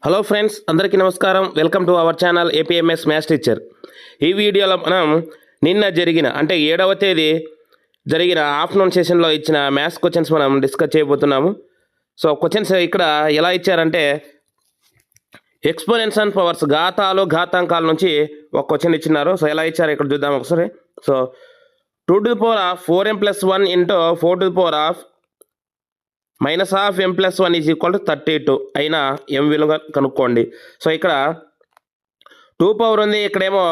Hello friends, అందరికీ నమస్కారం. Welcome to our channel APMS maths teacher. ఈ వీడియోలో మనం నిన్న జరిగిన అంటే 7వ తేదీ జరిగిన ఆఫ్టర్నూన్ సెషన్లో ఇచ్చిన మ్యాథ్స్ క్వశ్చన్స్ మనం డిస్కస్ చేయబోతున్నాము. సో క్వశ్చన్స్ ఇక్కడ ఎలా ఇచ్చారంటే ఎక్స్పోనెంట్స్ అండ్ పవర్స్ ఘాతాలు ఘాతాంకాల నుంచి ఒక క్వశ్చన్ ఇచ్చినారు. సో ఎలా ఇచ్చారు ఇక్కడ చూద్దాం ఒకసారి. సో 2^4m+1 × 4^- -m+1 = 32 అయినా m విలువ కనుక్కోండి. సో ఇక్కడ 2 పవర్ ఉంది, ఇక్కడేమో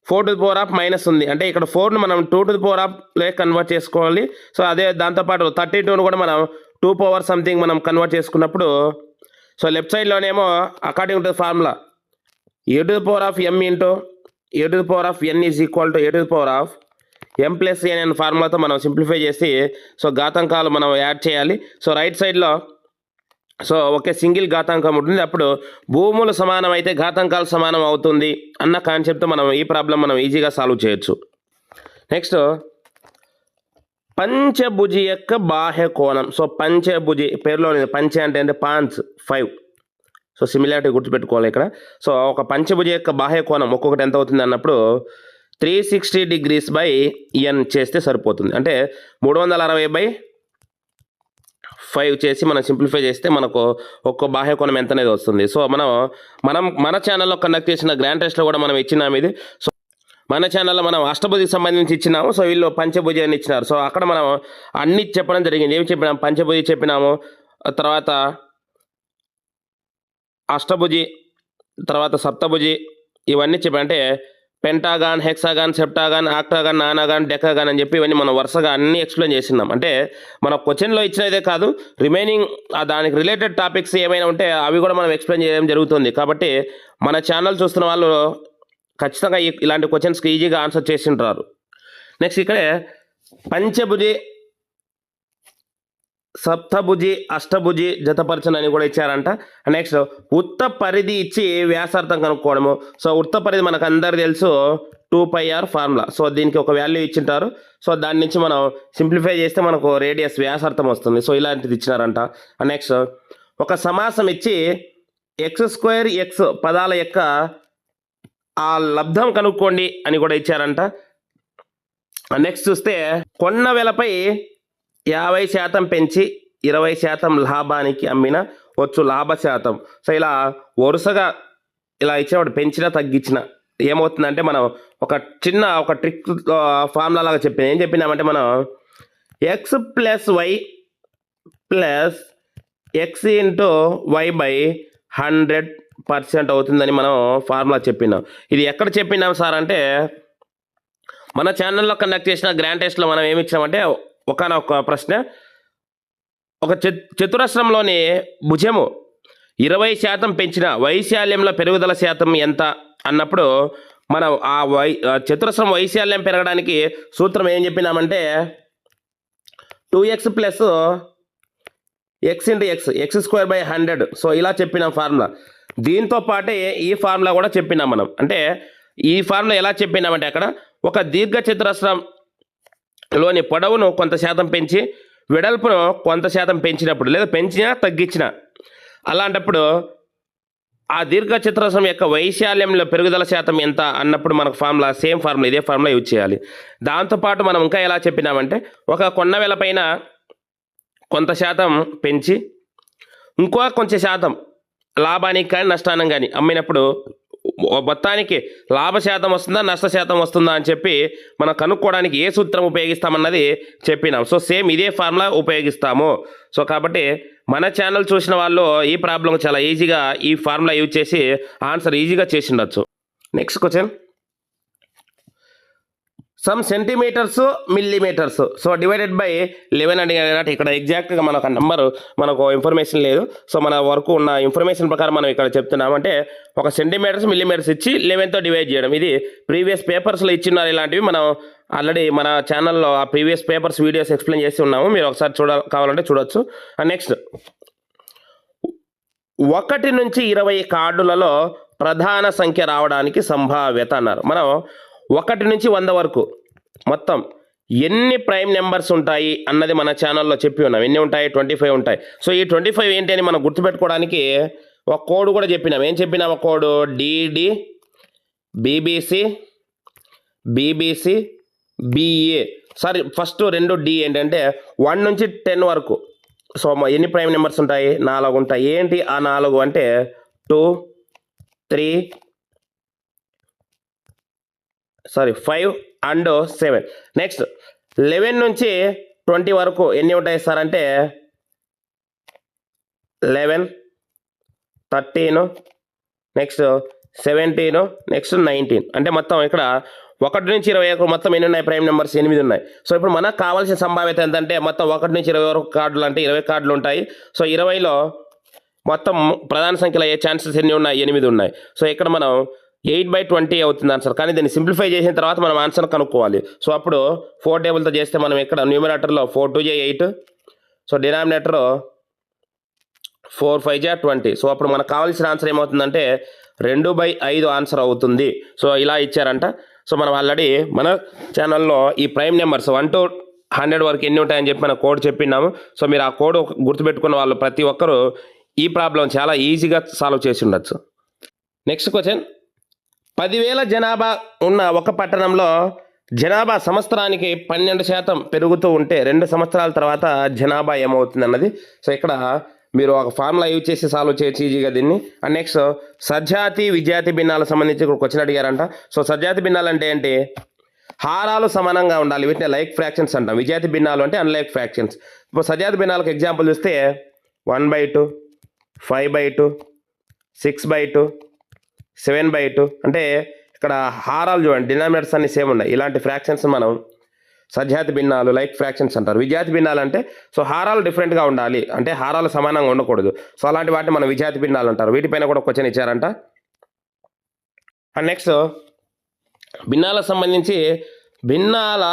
4⁻⁻ ఉంది. అంటే ఇక్కడ 4ను మనం 2⁻లే కన్వర్ట్ చేసుకోవాలి. సో అదే దాంతోపాటు 32ను కూడా మనం 2 పవర్ సంథింగ్ మనం కన్వర్ట్ చేసుకున్నప్పుడు సో లెఫ్ట్ సైడ్లోనేమో according to formula a⁴m × a⁴m+n అనే ఫార్ములాతో మనం సింప్లిఫై చేసి సో ఘాతాంకాలు మనం యాడ్ చేయాలి. సో రైట్ సైడ్లో సో ఒకే సింగిల్ ఘాతాంకం ఉంటుంది. అప్పుడు భూములు సమానం అయితే ఘాతాంకాలు సమానం అవుతుంది అన్న కాన్సెప్ట్ మనం ఈ ప్రాబ్లం మనం ఈజీగా సాల్వ్ చేయొచ్చు. నెక్స్ట్ పంచభుజి యొక్క బాహ్య కోణం. సో పంచభుజి పేరులో పంచ అంటే పాంచ్ 5. సో సిమిలారిటీ గుర్తుపెట్టుకోవాలి ఇక్కడ. సో ఒక పంచభుజి యొక్క బాహ్య కోణం ఒక్కొక్కటి ఎంత అవుతుంది అన్నప్పుడు 360 degrees by n చేస్తే సరిపోతుంది. అంటే 360/5 చేసి మనం సింప్లిఫై చేస్తే మనకు ఒక్కో బాహ్య కోణం ఎంత అనేది వస్తుంది. సో మన ఛానల్లో కండక్ట్ చేసిన గ్రాండ్ టెస్ట్లో కూడా మనం ఇచ్చినాము ఇది. సో మన ఛానల్లో మనం అష్టభుజికి సంబంధించి ఇచ్చినాము. సో వీళ్ళు పంచభుజి అని ఇచ్చినారు. సో అక్కడ మనం అన్ని చెప్పడం జరిగింది. ఏమి చెప్పినాము? పంచభుజి చెప్పినాము, తర్వాత అష్టభుజి, తర్వాత సప్తభుజి, ఇవన్నీ చెప్పి అంటే పెంటాగాన్, హెక్సాగాన్, సెప్టాగాన్, ఆక్టాగాన్, నానాగాన్, డెకాగాన్ అని చెప్పి ఇవన్నీ మనం వరుసగా అన్నీ ఎక్స్ప్లెయిన్ చేస్తున్నాం. అంటే మన క్వశ్చన్లో ఇచ్చినదే కాదు, రిమైనింగ్ దానికి రిలేటెడ్ టాపిక్స్ ఏమైనా ఉంటే అవి కూడా మనం ఎక్స్ప్లెయిన్ చేయడం జరుగుతుంది. కాబట్టి మన ఛానల్ చూస్తున్న వాళ్ళు ఖచ్చితంగా ఇలాంటి క్వశ్చన్స్కి ఈజీగా ఆన్సర్ చేసి ఉంటారు. నెక్స్ట్ ఇక్కడే పంచభుజి, సప్తభుజి, అష్టభుజి జతపరచనని కూడా ఇచ్చారంట. నెక్స్ట్ వృత్త పరిధి ఇచ్చి వ్యాసార్థం కనుక్కోవడము. సో వృత్త పరిధి మనకు అందరు తెలుసు 2πr ఫార్ములా. సో దీనికి ఒక వాల్యూ ఇచ్చింటారు. సో దాని నుంచి మనం సింప్లిఫై చేస్తే మనకు రేడియస్ వ్యాసార్థం వస్తుంది. సో ఇలాంటిది ఇచ్చినారంట. నెక్స్ట్ ఒక సమాసం ఇచ్చి x²x పదాల యొక్క ఆ లబ్ధం కనుక్కోండి అని కూడా ఇచ్చారంట. నెక్స్ట్ చూస్తే కొన్న వెలపై 50% పెంచి 20% లాభానికి అమ్మిన వచ్చు లాభ శాతం. సో ఇలా వరుసగా ఇలా ఇచ్చినప్పుడు పెంచిన తగ్గించిన ఏమవుతుందంటే మనం ఒక ట్రిక్ ఫార్ములా లాగా చెప్పిన ఏం చెప్పినామంటే మనం x + y + x × y/100% అవుతుందని మనం ఫార్ములా చెప్పినాం. ఇది ఎక్కడ చెప్పినాం సార్ అంటే మన ఛానల్లో కండక్ట్ చేసిన గ్రాండ్ టెస్ట్లో మనం ఏమి ఇచ్చామంటే ఒకనొక ప్రశ్న, ఒక చతురస్రంలోని భుజము 20% పెంచిన వైశాల్యంలో పెరుగుదల శాతం ఎంత అన్నప్పుడు మనం ఆ చతురస్రం వైశాల్యం పెరగడానికి సూత్రం ఏం చెప్పినామంటే 2x + x × x x² 100. So ఇలా చెప్పినాం ఫార్ములా. దీంతో పాటే ఈ ఫార్ములా కూడా చెప్పినాం మనం. అంటే ఈ ఫార్ములా ఎలా చెప్పినామంటే అక్కడ ఒక దీర్ఘ చతురస్రం లోని పొడవును కొంత శాతం పెంచి వెడల్పును కొంత శాతం పెంచినప్పుడు లేదా పెంచినా తగ్గించినా అలాంటప్పుడు ఆ దీర్ఘ చతురస్రం యొక్క వైశాల్యంలో పెరుగుదల శాతం ఎంత అన్నప్పుడు మనకు ఫార్ములా సేమ్ ఫార్ములా ఇదే ఫార్ములా యూజ్ చేయాలి. దాంతోపాటు మనం ఇంకా ఎలా చెప్పినామంటే ఒక కొన్న వెల పైన కొంత శాతం పెంచి ఇంకో కొంచెం శాతం లాభానికి కానీ నష్టానికి కానీ అమ్మినప్పుడు మొత్తానికి లాభ శాతం వస్తుందా నష్ట శాతం వస్తుందా అని చెప్పి మనం కనుక్కోవడానికి ఏ సూత్రం ఉపయోగిస్తామన్నది చెప్పినాం. సో సేమ్ ఇదే ఫార్ములా ఉపయోగిస్తాము. సో కాబట్టి మన ఛానల్ చూసిన వాళ్ళు ఈ ప్రాబ్లం చాలా ఈజీగా ఈ ఫార్ములా యూజ్ చేసి ఆన్సర్ ఈజీగా చేసి ఉండొచ్చు. Next question, some centimetres millimetres so /11 అడిగినట్టు ఇక్కడ ఎగ్జాక్ట్గా మనకు నెంబరు మనకు ఇన్ఫర్మేషన్ లేదు. సో మన వరకు ఉన్న ఇన్ఫర్మేషన్ ప్రకారం మనం ఇక్కడ చెప్తున్నాం. అంటే ఒక సెంటీమీటర్స్ మిల్లీమీటర్స్ ఇచ్చి 11తో డివైడ్ చేయడం. ఇది ప్రీవియస్ పేపర్స్లో ఇచ్చిన్నారు. ఇలాంటివి మనం ఆల్రెడీ మన ఛానల్లో ఆ ప్రీవియస్ పేపర్స్ వీడియోస్ ఎక్స్ప్లెయిన్ చేసి ఉన్నాము. మీరు ఒకసారి కావాలంటే చూడొచ్చు. నెక్స్ట్ 1 నుంచి 20 కార్డులలో ప్రధాన సంఖ్య రావడానికి సంభావ్యత అన్నారు. మనం 1 నుంచి 100 వరకు మొత్తం ఎన్ని ప్రైమ్ నెంబర్స్ ఉంటాయి అన్నది మన ఛానల్లో చెప్పి ఉన్నాం. ఎన్ని ఉంటాయి? 25 ఉంటాయి. సో ఈ 25 ఏంటి అని మనం గుర్తుపెట్టుకోవడానికి ఒక కోడ్ కూడా చెప్పినాం. ఏం చెప్పినాం? ఒక code DD BBC BA. Sorry, first 2 D ఏంటంటే 1 నుంచి 10 వరకు. సో ఎన్ని ప్రైమ్ నెంబర్స్ ఉంటాయి? 4 ఉంటాయి. ఏంటి ఆ 4 అంటే 2 3 5 అండ్ 7. నెక్స్ట్ 11 నుంచి 20 వరకు ఎన్ని ఉంటాయి సార్ అంటే 11 13 నెక్స్ట్ 17 నెక్స్ట్ 19. అంటే మొత్తం ఇక్కడ 1 నుంచి 20 వరకు మొత్తం ఎన్ని ఉన్నాయి? ప్రైమ్ నెంబర్స్ 8 ఉన్నాయి. సో ఇప్పుడు మనకు కావాల్సిన సంభావ్యత ఎంతంటే మొత్తం 1 నుంచి 20 వరకు కార్డులు అంటే 20 కార్డులు ఉంటాయి. సో 20లో మొత్తం ప్రధాన సంఖ్యలో అయ్యే ఛాన్సెస్ ఎన్ని ఉన్నాయి? 8 ఉన్నాయి. సో ఇక్కడ మనం 8/20 అవుతుంది ఆన్సర్. కానీ దీన్ని సింప్లిఫై చేసిన తర్వాత మనం ఆన్సర్ కనుక్కోవాలి. సో అప్పుడు 4 టేబుల్తో చేస్తే మనం ఇక్కడ న్యూమరేటర్లో 4 2 8, సో డినామినేటర్ 4 5 20. సో అప్పుడు మనకు కావాల్సిన ఆన్సర్ ఏమవుతుందంటే 2/5 ఆన్సర్ అవుతుంది. సో ఇలా ఇచ్చారంట. సో మనం ఆల్రెడీ మన ఛానల్లో ఈ ప్రైమ్ నెంబర్స్ 1 to 100 వరకు ఎన్ని ఉంటాయని చెప్పి మన కోడ్ చెప్పినాము. సో మీరు ఆ కోడ్ గుర్తుపెట్టుకున్న వాళ్ళు ప్రతి ఒక్కరూ ఈ ప్రాబ్లం చాలా ఈజీగా సాల్వ్ చేసి ఉండొచ్చు. నెక్స్ట్ క్వశ్చన్, 10,000 జనాభా ఉన్న ఒక పట్టణంలో జనాభా సంవత్సరానికి 12% పెరుగుతూ ఉంటే 2 సంవత్సరాల తర్వాత జనాభా ఏమవుతుంది అన్నది. సో ఇక్కడ మీరు ఒక ఫార్ములా యూజ్ చేసి సాల్వ్ చేయొచ్చు ఈజీగా దీన్ని. అండ్ నెక్స్ట్ సజాతి విజాతి భిన్నాలకు సంబంధించి ఒక క్వశ్చన్ అడిగారంట. సో సజాతి భిన్నాలు అంటే ఏంటి? హారాలు సమానంగా ఉండాలి, వీటిని లైక్ ఫ్రాక్షన్స్ అంటాం. విజాతి భిన్నాలు అంటే అన్లైక్ ఫ్రాక్షన్స్. ఇప్పుడు సజాతి భిన్నాలకు ఎగ్జాంపుల్ చూస్తే 1/2 5/2 6/2 7/2. అంటే ఇక్కడ హారాలు చూడండి, డినామినేటర్స్ అన్ని సేమ్ ఉన్నాయి. ఇలాంటి ఫ్రాక్షన్స్ మనం సజాతి భిన్నాలు లైక్ ఫ్రాక్షన్స్ అంటారు. విజాతి భిన్నాలు అంటే సో హారాలు డిఫరెంట్గా ఉండాలి, అంటే హారాలు సమానంగా ఉండకూడదు. సో అలాంటి వాటిని మనం విజాతి భిన్నాలు అంటారు. వీటిపైన కూడా క్వశ్చన్ ఇచ్చారంట. అండ్ నెక్స్ట్ భిన్నాలకు సంబంధించి భిన్నాల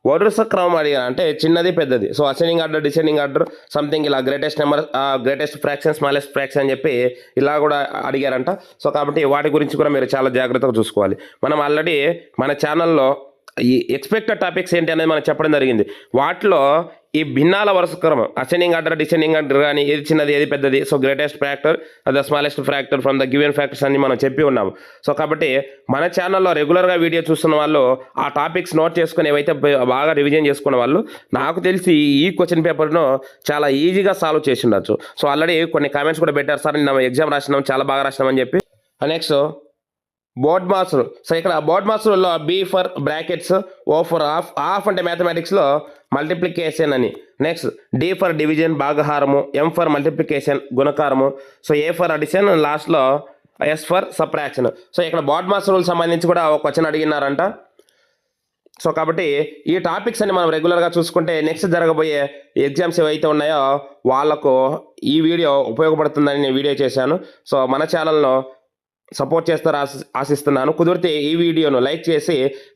వరుస క్రమం అడిగారు. అంటే చిన్నది పెద్దది. So ascending order descending order something ఇలా greatest number greatest fraction smallest fraction అని చెప్పి ఇలా కూడా అడిగారంట. సో కాబట్టి వాటి గురించి కూడా మీరు చాలా జాగ్రత్తగా చూసుకోవాలి. మనం ఆల్రెడీ మన ఛానల్లో ఈ ఎక్స్పెక్టెడ్ టాపిక్స్ ఏంటి అనేది మనం చెప్పడం జరిగింది. వాటిలో ఈ భిన్నాల వరుస క్రమం అసెండింగ్ ఆర్డర్ డిసెండింగ్ ఆర్డర్ కానీ ఏది చిన్నది ఏది పెద్దది, so greatest factor the smallest factor from the given factors అని మనం చెప్పి ఉన్నాము. సో కాబట్టి మన ఛానల్లో రెగ్యులర్గా వీడియో చూస్తున్న వాళ్ళు ఆ టాపిక్స్ నోట్ చేసుకుని ఏవైతే బాగా రివిజన్ చేసుకున్న వాళ్ళు నాకు తెలిసి ఈ క్వశ్చన్ పేపర్ను చాలా ఈజీగా సాల్వ్ చేసి ఉండొచ్చు. సో ఆల్రెడీ కొన్ని కామెంట్స్ కూడా పెట్టారు, సార్ నేను ఎగ్జామ్ రాసినాం చాలా బాగా రాసినామని చెప్పి. Next board master. సో ఇక్కడ బోర్డ్ మాస్టర్లో B for brackets, O for of అంటే మ్యాథమెటిక్స్లో మల్టిప్లికేషన్ అని. నెక్స్ట్ డి ఫర్ డివిజన్ భాగహారము, ఎం ఫర్ మల్టిప్లికేషన్ గుణకారము, సో ఏ ఫర్ అడిషన్, లాస్ట్లో ఎస్ ఫర్ సబ్ట్రాక్షన్. సో ఇక్కడ బోర్డ్ మాస్టర్ రూల్ సంబంధించి కూడా ఒక క్వశ్చన్ అడిగినారంట. సో కాబట్టి ఈ టాపిక్స్ అన్ని మనం రెగ్యులర్గా చూసుకుంటే నెక్స్ట్ జరగబోయే ఎగ్జామ్స్ ఏవైతే ఉన్నాయో వాళ్ళకు ఈ వీడియో ఉపయోగపడుతుందని నేను వీడియో చేశాను. సో మన ఛానల్లో సపోర్ట్ చేస్తారు ఆశిస్తున్నాను. కుదిరితే ఈ వీడియోను లైక్ చేసి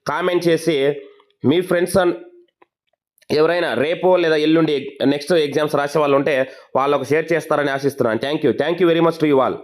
కామెంట్ చేసి మీ ఫ్రెండ్స్ ఎవరైనా రేపు లేదా ఎల్లుండి నెక్స్ట్ ఎగ్జామ్స్ రాసే వాళ్ళు ఉంటే వాళ్ళకు షేర్ చేస్తారని ఆశిస్తున్నాను. Thank you very much to you all.